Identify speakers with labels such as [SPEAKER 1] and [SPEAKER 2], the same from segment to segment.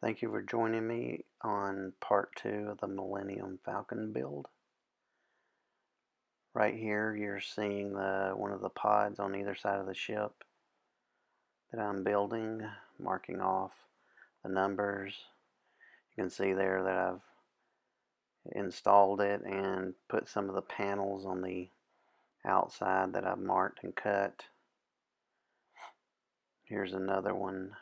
[SPEAKER 1] Thank you for joining me on part 2 of the Millennium Falcon build. Right here you're seeing one of the pods on either side of the ship that I'm building, marking off the numbers. You can see there that I've installed it and put some of the panels on the outside that I've marked and cut. Here's another one.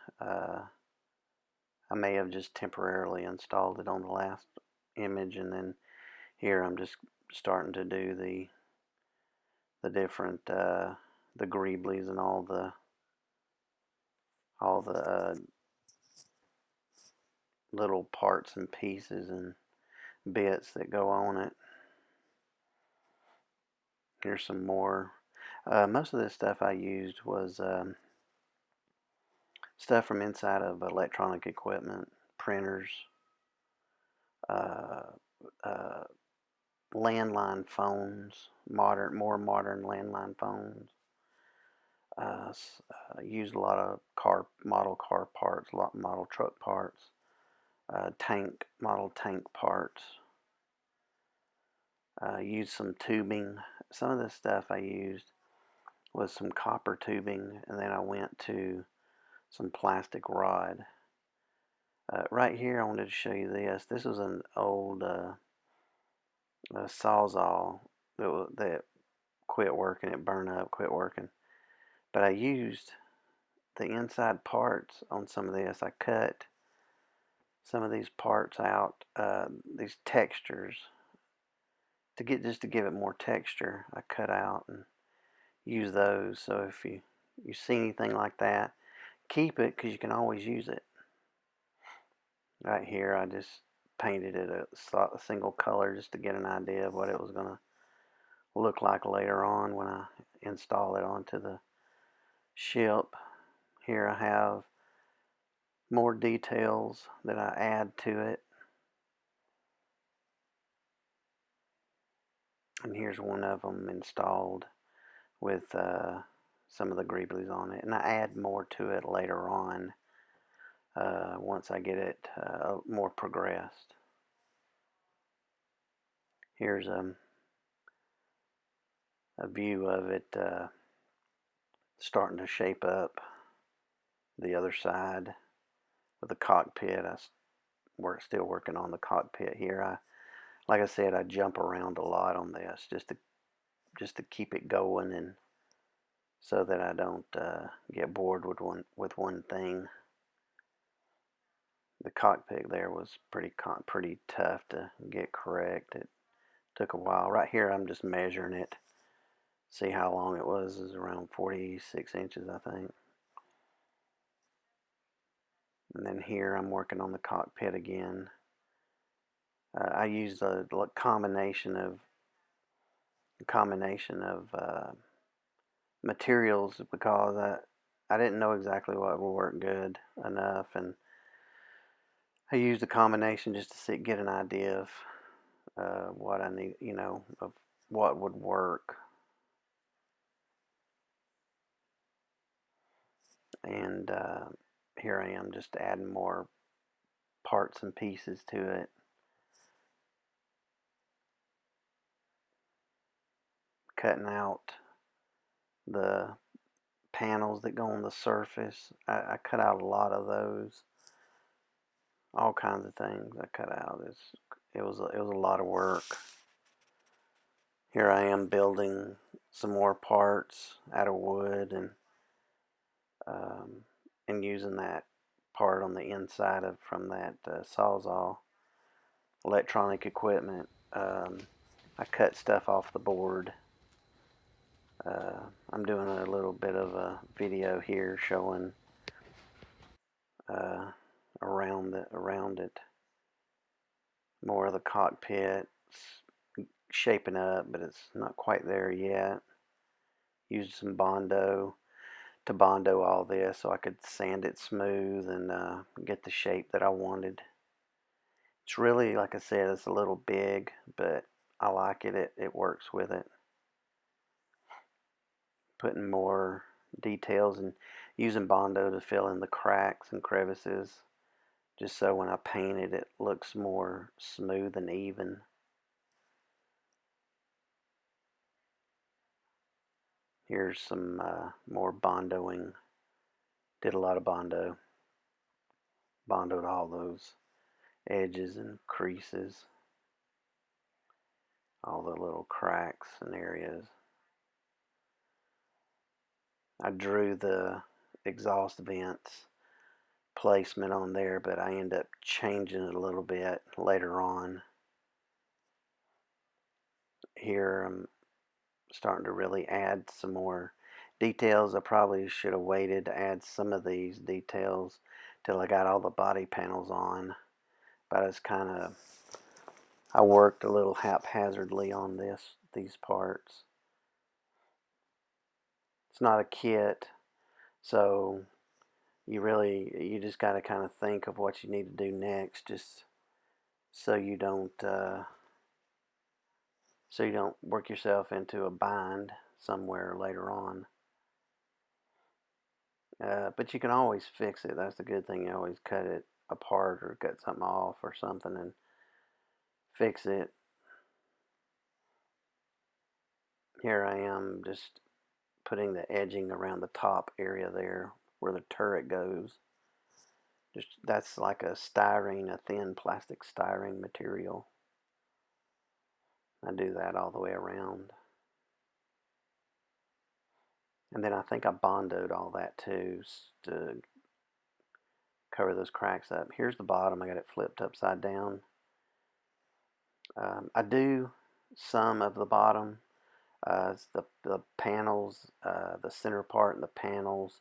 [SPEAKER 1] I may have just temporarily installed it on the last image, and then here I'm just starting to do the different the greeblies and all the little parts and pieces and bits that go on it. Here's some more. Most of this stuff I used was stuff from inside of electronic equipment, printers, uh, uh, landline phones, more modern landline phones. Used a lot of model car parts, model truck parts, model tank parts. Used some tubing. Some of this stuff I used was some copper tubing, and then I went to some plastic rod. Right here I wanted to show you this. This was an old Sawzall that quit working. It burned up, quit working. But I used the inside parts on some of this. I cut some of these parts out, these textures, to give it more texture. I cut out and use those. So if you see anything like that, keep it, because you can always use it. Right here I just painted it a single color just to get an idea of what it was going to look like later on when I install it onto the ship. Here I have more details that I add to it. And here's one of them installed with some of the greeblies on it. And I add more to it later on once I get it more progressed. Here's a view of it starting to shape up the other side of the cockpit. We're still working on the cockpit here. Like I said, I jump around a lot on this just to keep it going, and so that I don't get bored with one thing. The cockpit there was pretty tough to get correct. It took a while. Right here I'm just measuring it. See how long it was. It was around 46 inches, I think. And then here I'm working on the cockpit again. I used a combination of materials because I didn't know exactly what would work good enough, and I used a combination just to get an idea of what I need, of what would work. And here I am just adding more parts and pieces to it. Cutting out the panels that go on the surface. I cut out a lot of those. All kinds of things I cut out. It was a lot of work. Here I am building some more parts out of wood, and using that part on the inside from that Sawzall electronic equipment. I cut stuff off the board. I'm doing a little bit of a video here showing around it more of the cockpit. It's shaping up, but it's not quite there yet. Used some Bondo to Bondo all this so I could sand it smooth and get the shape that I wanted. It's really, like I said, it's a little big, but I like it. It works with it. putting more details and using Bondo to fill in the cracks and crevices, just so when I paint it, it looks more smooth and even. Here's some more Bondoing. Did a lot of Bondoed all those edges and creases, all the little cracks and areas. I drew the exhaust vents placement on there, but I end up changing it a little bit later on. Here I'm starting to really add some more details. I probably should have waited to add some of these details till I got all the body panels on, but I worked a little haphazardly on these parts. It's not a kit, so you just got to kind of think of what you need to do next, just so you don't work yourself into a bind somewhere later on. But you can always fix it. That's the good thing. You always cut it apart or cut something off or something and fix it. Here I am just putting the edging around the top area there where the turret goes. That's like a thin plastic styrene material. I do that all the way around. And then I think I Bondoed all that too to cover those cracks up. Here's the bottom. I got it flipped upside down. I do some of the bottom. The panels, the center part and the panels,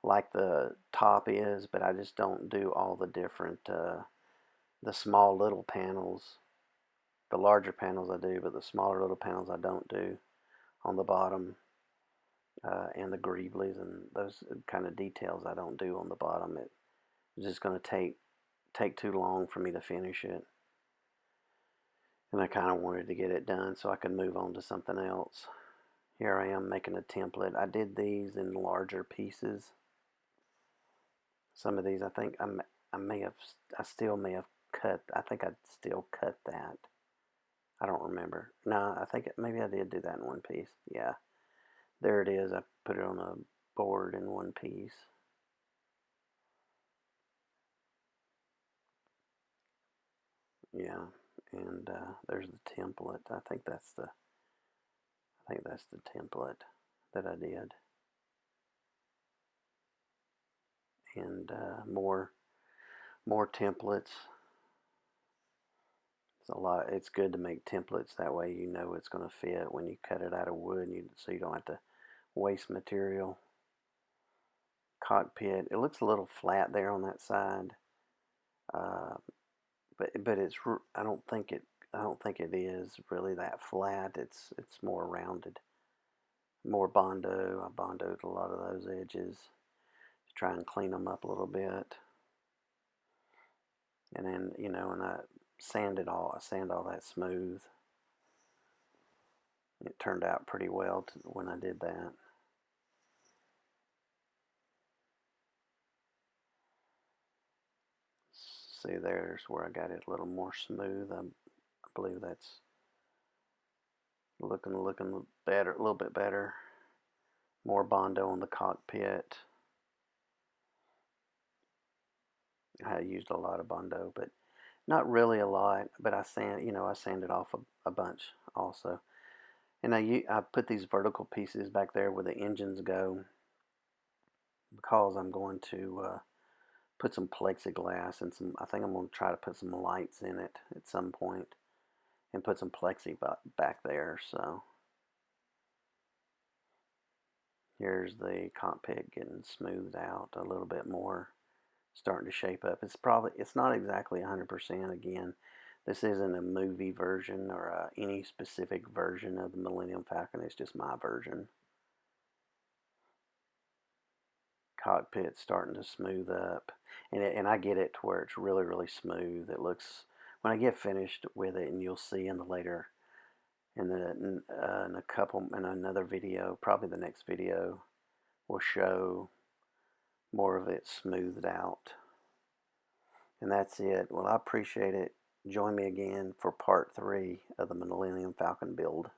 [SPEAKER 1] like the top is, but I just don't do all the different, the small little panels. The larger panels I do, but the smaller little panels I don't do on the bottom. And the greeblies and those kind of details I don't do on the bottom. It's just going to take too long for me to finish it. And I kind of wanted to get it done so I could move on to something else. Here I am making a template. I did these in larger pieces. Some of these I think I still may have cut. I think I still cut that. I don't remember. No, I think maybe I did do that in one piece. Yeah. There it is. I put it on a board in one piece. Yeah, and there's the template. I think that's the template that I did, and more templates. It's good to make templates, that way you know it's going to fit when you cut it out of wood, so you don't have to waste material. Cockpit. It looks a little flat there on that side, but it's. I don't think it is really that flat. It's more rounded. More Bondo. I Bondoed a lot of those edges to try and clean them up a little bit. And then, and I sand all that smooth. It turned out pretty well when I did that. See, there's where I got it a little more smooth. I believe that's looking better, a little bit better. More Bondo on the cockpit. I used a lot of Bondo, but not really a lot. But I sanded off a bunch also. And I put these vertical pieces back there where the engines go, because I'm going to put some plexiglass and I think I'm going to try to put some lights in it at some point and put some plexi back there. So here's the cockpit getting smoothed out a little bit more, starting to shape up. It's not exactly 100% again. This isn't a movie version or any specific version of the Millennium Falcon. It's just my version. Cockpit's starting to smooth up, and I get it to where it's really, really smooth. It looks, when I get finished with it, and you'll see in the later And then in another video, probably the next video, will show more of it smoothed out. And that's it. Well, I appreciate it. Join me again for part 3 of the Millennium Falcon build.